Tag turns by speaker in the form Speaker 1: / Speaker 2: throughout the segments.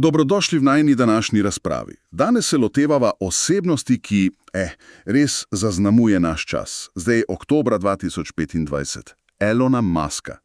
Speaker 1: Dobrodošli v najni današnji razpravi. Danes se lotevava osebnosti, ki, res zaznamuje naš čas. Zdaj, oktobra 2025. Elona Muska.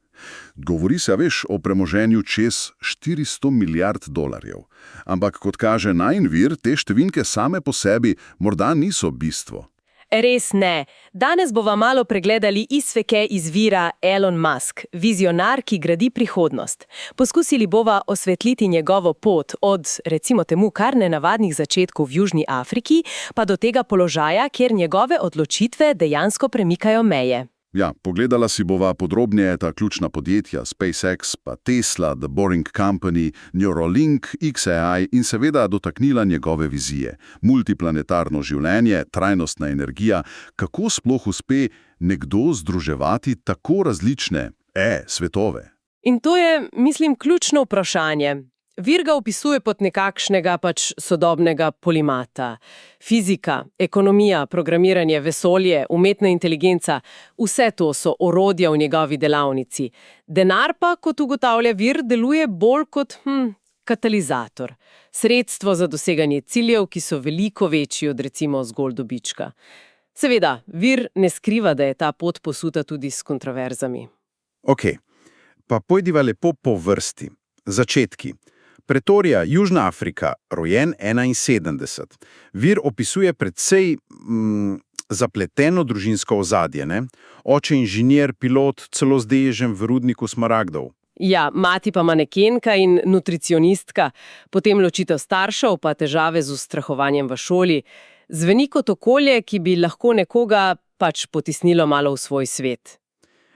Speaker 1: Govori se, o premoženju čez 400 milijard dolarjev. Ampak, kot kaže najin vir, te številke same po sebi morda niso bistvo.
Speaker 2: Res ne. Danes bova malo pregledali izsveke izvira Elon Musk, vizionar, ki gradi prihodnost. Poskusili bova osvetliti njegovo pot od, recimo temu, kar nenavadnih začetkov v Južni Afriki, pa do tega položaja, kjer njegove odločitve dejansko premikajo meje.
Speaker 1: Ja, pogledala si bova podrobneje ta ključna podjetja SpaceX, pa Tesla, The Boring Company, Neuralink, XAI in seveda dotaknila njegove vizije. Multiplanetarno življenje, trajnostna energija, kako sploh uspe nekdo združevati tako različne svetove?
Speaker 2: In to je, mislim, ključno vprašanje. Vir ga opisuje pod nekakšnega sodobnega polimata. Fizika, ekonomija, programiranje, vesolje, umetna inteligenca, vse to so orodja v njegovi delavnici. Denar pa, kot ugotavlja vir, deluje bolj kot katalizator. Sredstvo za doseganje ciljev, ki so veliko večji od recimo zgolj dobička. Seveda, vir ne skriva, da je ta pot posuta tudi s kontroverzami.
Speaker 3: Ok, pa pojdiva lepo po vrsti. Začetki. Pretoria, Južna Afrika, rojen 71. Vir opisuje precej zapleteno družinsko ozadje, ne? Oče inženir, pilot, celo z dežem v rudniku smaragdov.
Speaker 2: Ja, mati pa manekenka in nutricionistka, potem ločitev staršev, pa težave z ustrahovanjem v šoli. Zveni kot okolje, ki bi lahko nekoga potisnilo malo v svoj svet.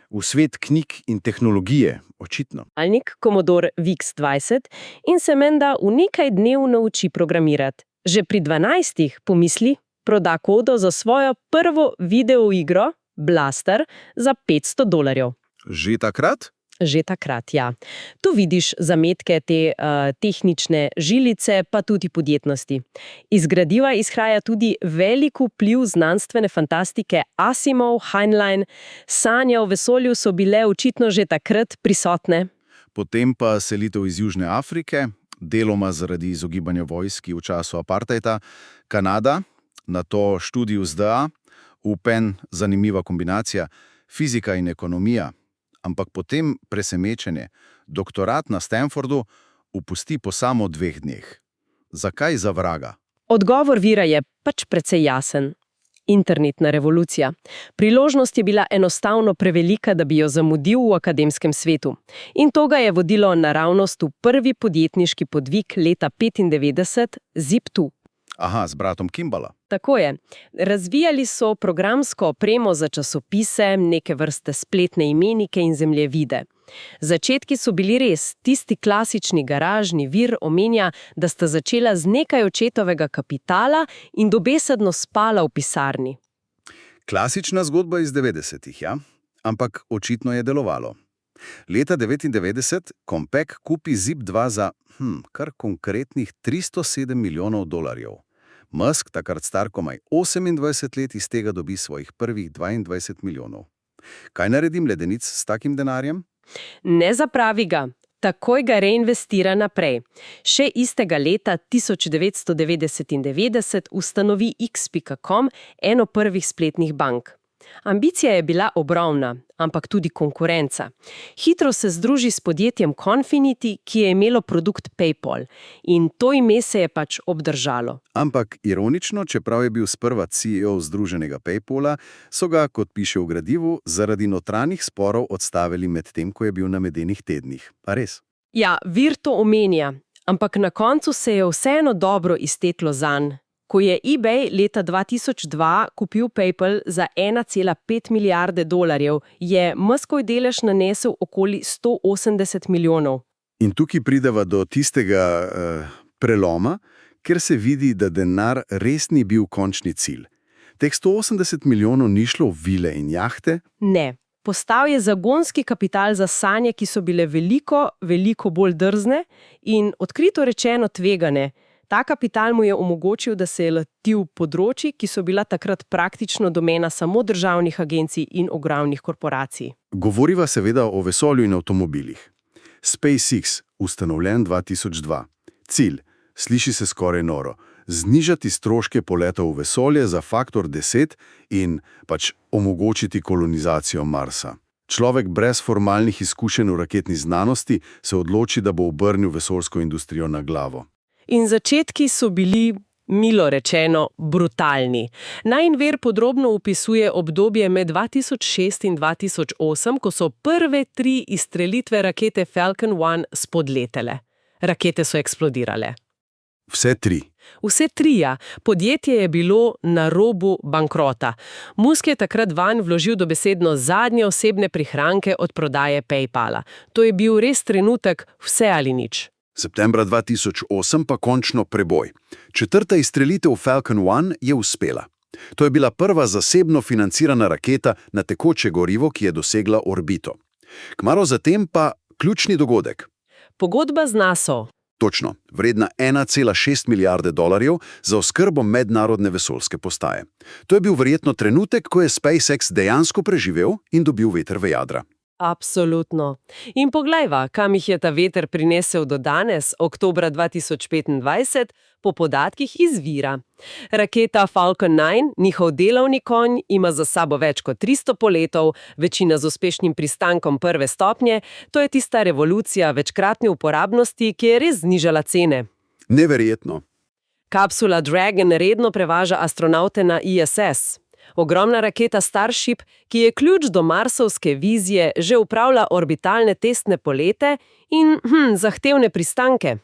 Speaker 3: V svet knjig in tehnologije, očitno.
Speaker 2: Alnik Commodore VIX-20 in se menda v nekaj dnev nauči programirati. Že pri 12 pomisli, proda kodo za svojo prvo videoigro, Blaster, za $500.
Speaker 1: Že takrat?
Speaker 2: Že takrat, ja. Tu vidiš zametke te tehnične žilice, pa tudi podjetnosti. Iz gradiva izhaja tudi velik vpliv znanstvene fantastike Asimov, Heinlein. Sanje o vesolju so bile očitno že takrat prisotne.
Speaker 3: Potem pa selitev iz Južne Afrike, deloma zaradi izogibanja vojski v času apartheida, Kanada, nato študij v ZDA, UPenn, zanimiva kombinacija, fizika in ekonomija. Ampak potem presenečenje. Doktorat na Stanfordu upusti po samo 2 dneh. Zakaj za vraga?
Speaker 2: Odgovor vira je precej jasen. Internetna revolucija. Priložnost je bila enostavno prevelika, da bi jo zamudil v akademskem svetu. In to ga je vodilo naravnost v prvi podjetniški podvig leta 1995, Zip2.
Speaker 3: Aha, z bratom Kimballa.
Speaker 2: Tako je. Razvijali so programsko opremo za časopise, neke vrste spletne imenike in zemljevide. Začetki so bili res, tisti klasični garažni vir omenja, da sta začela z nekaj očetovega kapitala in dobesedno spala v pisarni.
Speaker 3: Klasična zgodba iz 90-ih, ja? Ampak očitno je delovalo. Leta 1999 Compaq kupi Zip2 za kar konkretnih $307 milijonov. Musk, takrat star komaj 28 let, iz tega dobi svojih prvih 22 milijonov. Kaj naredim ledenic s takim denarjem?
Speaker 2: Ne zapravi ga, takoj ga reinvestira naprej. Še istega leta 1999 ustanovi X.com, eno prvih spletnih bank. Ambicija je bila ogromna, ampak tudi konkurenca. Hitro se združi s podjetjem Confinity, ki je imelo produkt PayPal. In to ime se je obdržalo.
Speaker 3: Ampak ironično, čeprav je bil sprva CEO združenega PayPala, so ga, kot piše v gradivu, zaradi notranjih sporov odstavili med tem, ko je bil na medenih tednih. Pa res?
Speaker 2: Ja, vir to omenja, ampak na koncu se je vseeno dobro izteklo zanj. Ko je eBay leta 2002 kupil PayPal za $1,5 milijarde, je Muskov delež nanesel okoli 180 milijonov.
Speaker 3: In tukaj prideva do tistega preloma, ker se vidi, da denar res ni bil končni cilj. Teh 180 milijonov ni šlo v vile in jahte?
Speaker 2: Ne. Postal je zagonski kapital za sanje, ki so bile veliko, veliko bolj drzne in odkrito rečeno tvegane. Ta kapital mu je omogočil, da se je lotil področji, ki so bila takrat praktično domena samo državnih agencij in ogromnih korporacij.
Speaker 3: Govoriva seveda o vesolju in avtomobilih. SpaceX, ustanovljen 2002. Cilj, sliši se skoraj noro, znižati stroške poletov v vesolje za faktor 10 in omogočiti kolonizacijo Marsa. Človek brez formalnih izkušenj v raketni znanosti se odloči, da bo obrnil vesoljsko industrijo na glavo.
Speaker 2: In začetki so bili, milo rečeno, brutalni. Najin vir podrobno opisuje obdobje med 2006 in 2008, ko so prve 3 izstrelitve rakete Falcon 1 spodletele. Rakete so eksplodirale.
Speaker 3: Vse 3.
Speaker 2: Vse 3, ja. Podjetje je bilo na robu bankrota. Musk je takrat vanj vložil dobesedno zadnje osebne prihranke od prodaje PayPala. To je bil res trenutek vse ali nič.
Speaker 1: Septembra 2008 pa končno preboj. 4. izstrelitev Falcon 1 je uspela. To je bila prva zasebno financirana raketa na tekoče gorivo, ki je dosegla orbito. Kmalu zatem pa ključni dogodek.
Speaker 2: Pogodba z NASO.
Speaker 1: Točno, vredna 1,6 milijarde dolarjev za oskrbo mednarodne vesoljske postaje. To je bil verjetno trenutek, ko je SpaceX dejansko preživel in dobil veter v jadra.
Speaker 2: Absolutno. In poglejva, kam jih je ta veter prinesel do danes, oktobra 2025, po podatkih iz vira. Raketa Falcon 9, njihov delovni konj, ima za sabo več kot 300 poletov, večina z uspešnim pristankom prve stopnje. To je tista revolucija večkratne uporabnosti, ki je res znižala cene.
Speaker 1: Neverjetno.
Speaker 2: Kapsula Dragon redno prevaža astronavte na ISS. Ogromna raketa Starship, ki je ključ do marsovske vizije, že upravlja orbitalne testne polete in zahtevne pristanke.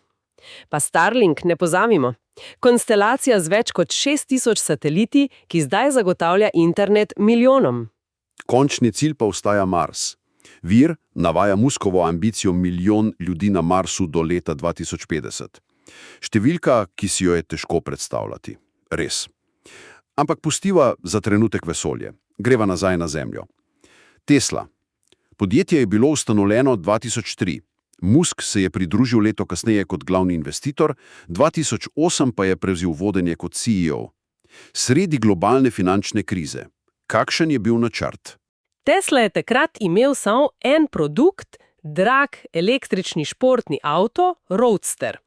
Speaker 2: Pa Starlink ne pozabimo. Konstelacija z več kot 6000 sateliti, ki zdaj zagotavlja internet milijonom.
Speaker 1: Končni cilj pa ostaja Mars. Vir navaja Muskovo ambicijo 1 milijon ljudi na Marsu do leta 2050. Številka, ki si jo je težko predstavljati. Res. Ampak pustiva za trenutek vesolje. Greva nazaj na Zemljo. Tesla. Podjetje je bilo ustanovljeno 2003. Musk se je pridružil leto kasneje kot glavni investitor, 2008 pa je prevzel vodenje kot CEO. Sredi globalne finančne krize. Kakšen je bil načrt?
Speaker 2: Tesla je takrat imel samo en produkt, drag električni športni avto, Roadster.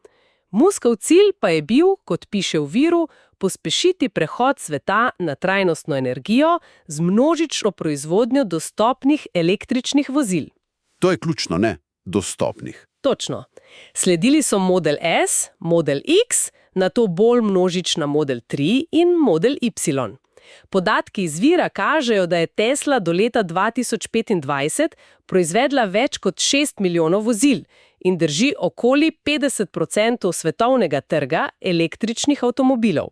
Speaker 2: Muskov cilj pa je bil, kot piše v viru, pospešiti prehod sveta na trajnostno energijo z množično proizvodnjo dostopnih električnih vozil.
Speaker 1: To je ključno, ne? Dostopnih.
Speaker 2: Točno. Sledili so Model S, Model X, nato bolj množična Model 3 in Model Y. Podatki iz vira kažejo, da je Tesla do leta 2025 proizvedla več kot 6 milijonov vozil in drži okoli 50% svetovnega trga električnih avtomobilov.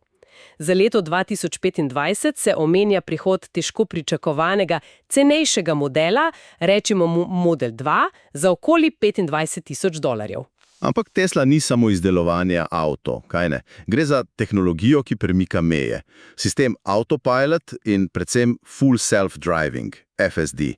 Speaker 2: Za leto 2025 se omenja prihod težko pričakovanega, cenejšega modela, rečemo mu Model 2, za okoli $25,000.
Speaker 3: Ampak Tesla ni samo izdelovanje avto, kaj ne? Gre za tehnologijo, ki premika meje. Sistem Autopilot in predvsem Full Self-Driving, FSD.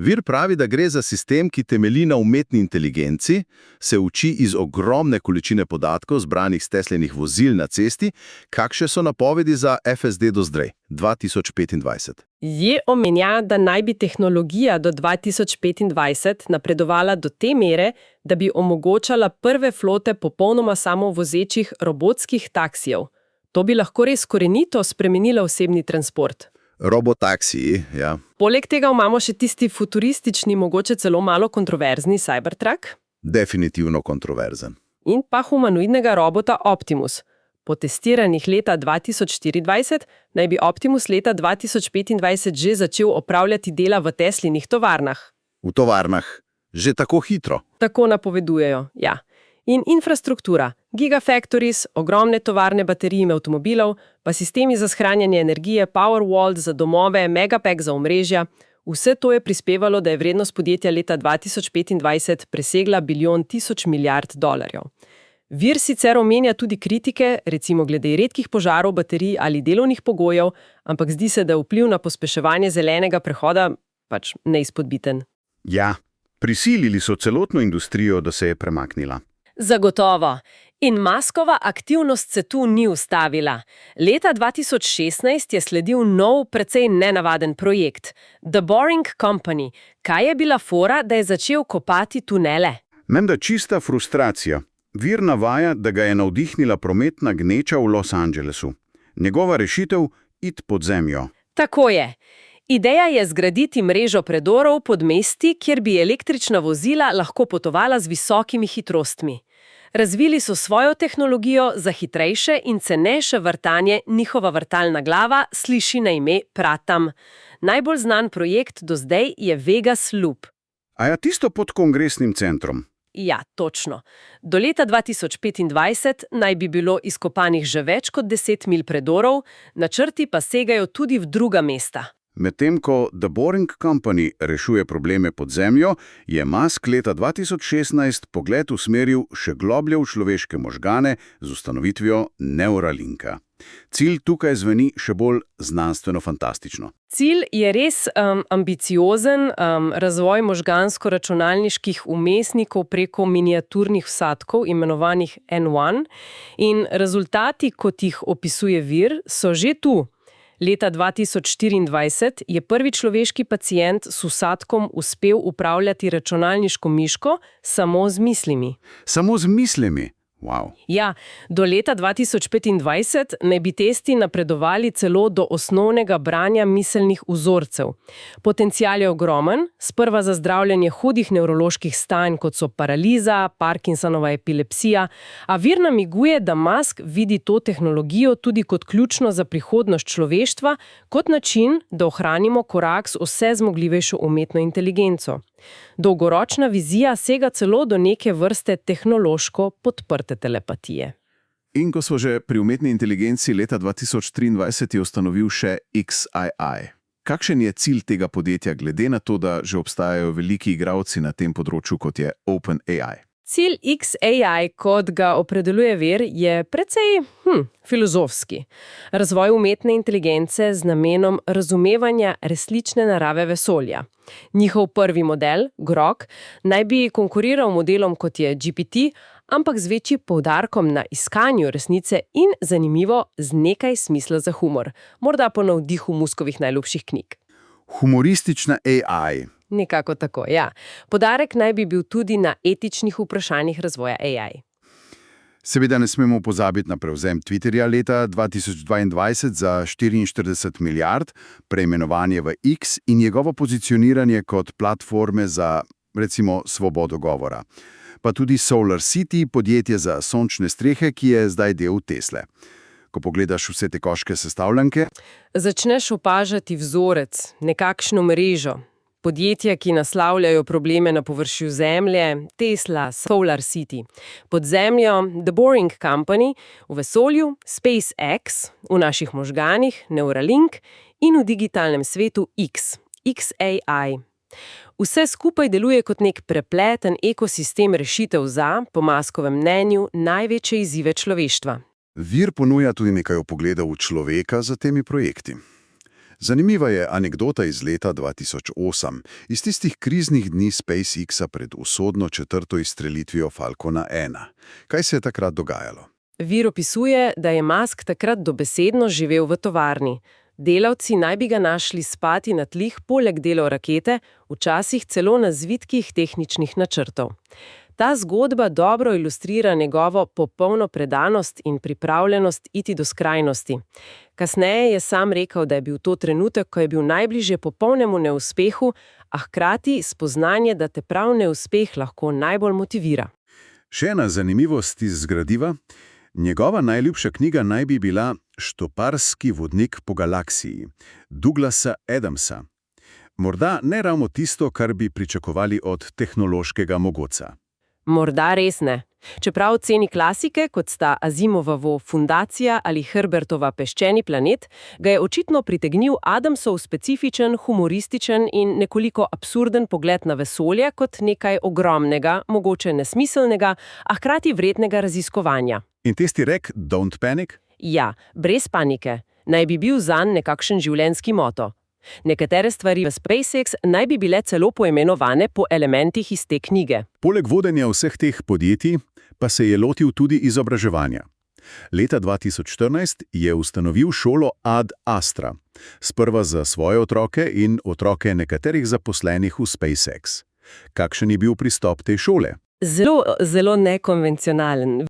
Speaker 3: Vir pravi, da gre za sistem, ki temelji na umetni inteligenci, se uči iz ogromne količine podatkov zbranih s Teslinih vozil na cesti. Kakšne so napovedi za FSD do zdaj, 2025?
Speaker 2: Je omenja, da naj bi tehnologija do 2025 napredovala do te mere, da bi omogočala prve flote popolnoma samovozečih robotskih taksijev. To bi lahko res korenito spremenilo osebni transport.
Speaker 3: Robotaksiji, ja.
Speaker 2: Poleg tega imamo še tisti futuristični, mogoče celo malo kontroverzni Cybertruck.
Speaker 3: Definitivno kontroverzen.
Speaker 2: In pa humanoidnega robota Optimus. Po testiranjih leta 2024 naj bi Optimus leta 2025 že začel opravljati dela v Teslinih tovarnah.
Speaker 3: V tovarnah. Že tako hitro.
Speaker 2: Tako napovedujejo, ja. In infrastruktura, gigafactories, ogromne tovarne baterij in avtomobilov, pa sistemi za shranjanje energije, Powerwall za domove, Megapack za omrežja. Vse to je prispevalo, da je vrednost podjetja leta 2025 presegla $1 milijard. Vir sicer omenja tudi kritike, recimo glede redkih požarov baterij ali delovnih pogojev, ampak zdi se, da je vpliv na pospeševanje zelenega prehoda pač neizpodbiten.
Speaker 1: Ja, prisilili so celotno industrijo, da se je premaknila.
Speaker 2: Zagotovo. In Muskova aktivnost se tu ni ustavila. Leta 2016 je sledil nov, precej nenavaden projekt. The Boring Company. Kaj je bila fora, da je začel kopati tunele?
Speaker 1: Menda čista frustracija. Vir navaja, da ga je navdihnila prometna gneča v Los Angelesu. Njegova rešitev – iti pod zemljo.
Speaker 2: Tako je. Ideja je zgraditi mrežo predorov pod mesti, kjer bi električna vozila lahko potovala z visokimi hitrostmi. Razvili so svojo tehnologijo za hitrejše in cenejše vrtanje, njihova vrtalna glava sliši na ime Pratam. Najbolj znan projekt do zdaj je Vegas Loop.
Speaker 1: A ja, tisto pod kongresnim centrom?
Speaker 2: Ja, točno. Do leta 2025 naj bi bilo izkopanih že več kot 10 milj predorov, načrti pa segajo tudi v druga mesta.
Speaker 1: Medtem ko The Boring Company rešuje probleme pod zemljo, je Musk leta 2016 pogled usmeril še globlje v človeške možgane z ustanovitvijo Neuralinka. Cilj tukaj zveni še bolj znanstveno-fantastično.
Speaker 2: Cilj je res ambiciozen, razvoj možgansko-računalniških vmesnikov preko miniaturnih vsadkov, imenovanih N1, in rezultati, kot jih opisuje vir, so že tu. Leta 2024 je prvi človeški pacient s vsadkom uspel upravljati računalniško miško samo z mislimi.
Speaker 1: Samo z mislimi? Wow.
Speaker 2: Ja, do leta 2025 naj bi testi napredovali celo do osnovnega branja miselnih vzorcev. Potencial je ogromen, sprva za zdravljenje hudih nevroloških stanj, kot so paraliza, Parkinsonova epilepsija, a vir namiguje, da Musk vidi to tehnologijo tudi kot ključno za prihodnost človeštva, kot način, da ohranimo korak s vse zmogljivejšo umetno inteligenco. Dolgoročna vizija sega celo do neke vrste tehnološko podprte telepatije.
Speaker 3: In ko smo že pri umetni inteligenci, leta 2023 je ustanovil še XAI. Kakšen je cilj tega podjetja, glede na to, da že obstajajo veliki igralci na tem področju, kot je OpenAI?
Speaker 2: Cilj XAI, kot ga opredeljuje vir, je precej filozofski. Razvoj umetne inteligence z namenom razumevanja resnične narave vesolja. Njihov prvi model, Grok, naj bi konkuriral modelom, kot je GPT, ampak z večjim poudarkom na iskanju resnice in, zanimivo, z nekaj smisla za humor. Morda po navdihu Muskovih najljubših knjig.
Speaker 1: Humoristična AI.
Speaker 2: Nekako tako, ja. Poudarek naj bi bil tudi na etičnih vprašanjih razvoja AI.
Speaker 1: Seveda ne smemo pozabiti na prevzem Twitterja leta 2022 za 44 milijard, preimenovanje v X in njegovo pozicioniranje kot platforme za, recimo, svobodo govora. Pa tudi SolarCity, podjetje za sončne strehe, ki je zdaj del Tesle. Ko pogledaš vse te koške sestavljanke,
Speaker 2: začneš opažati vzorec, nekakšno mrežo. Podjetja, ki naslavljajo probleme na površju Zemlje, Tesla, SolarCity. Pod zemljo The Boring Company, v vesolju SpaceX, v naših možganih Neuralink in v digitalnem svetu XAI. Vse skupaj deluje kot nek prepleten ekosistem rešitev za, po Muskovem mnenju, največje izzive človeštva.
Speaker 1: vir ponuja tudi nekaj vpogledov v človeka za temi projekti. Zanimiva je anekdota iz leta 2008, iz tistih kriznih dni SpaceX-a pred usodno četrto izstrelitvijo Falcona 1. Kaj se je takrat dogajalo?
Speaker 2: Vir opisuje, da je Musk takrat dobesedno živel v tovarni. Delavci naj bi ga našli spati na tlih poleg delov rakete, včasih celo na zvitkih tehničnih načrtov. Ta zgodba dobro ilustrira njegovo popolno predanost in pripravljenost iti do skrajnosti. Kasneje je sam rekel, da je bil to trenutek, ko je bil najbližje popolnemu neuspehu, a hkrati spoznanje, da te prav neuspeh lahko najbolj motivira.
Speaker 1: Še ena zanimivost iz gradiva. Njegova najljubša knjiga naj bi bila Štoparski vodnik po galaksiji, Douglasa Adamsa. Morda ne ravno tisto, kar bi pričakovali od tehnološkega mogotca.
Speaker 2: Morda res ne. Čeprav ceni klasike, kot sta Asimovovo Fundacija ali Herbertova Peščeni planet, ga je očitno pritegnil Adamsov specifičen, humorističen in nekoliko absurden pogled na vesolje kot nekaj ogromnega, mogoče nesmiselnega, a hkrati vrednega raziskovanja.
Speaker 1: In tisti rek Don't Panic?
Speaker 2: Ja, brez panike. Naj bi bil zanj nekakšen življenjski moto. Nekatere stvari v SpaceX naj bi bile celo poimenovane po elementih iz te knjige.
Speaker 1: Poleg vodenja vseh teh podjetij pa se je lotil tudi izobraževanja. Leta 2014 je ustanovil šolo Ad Astra, sprva za svoje otroke in otroke nekaterih zaposlenih v SpaceX. Kakšen je bil pristop te šole?
Speaker 2: Zelo, zelo nekonvencionalen.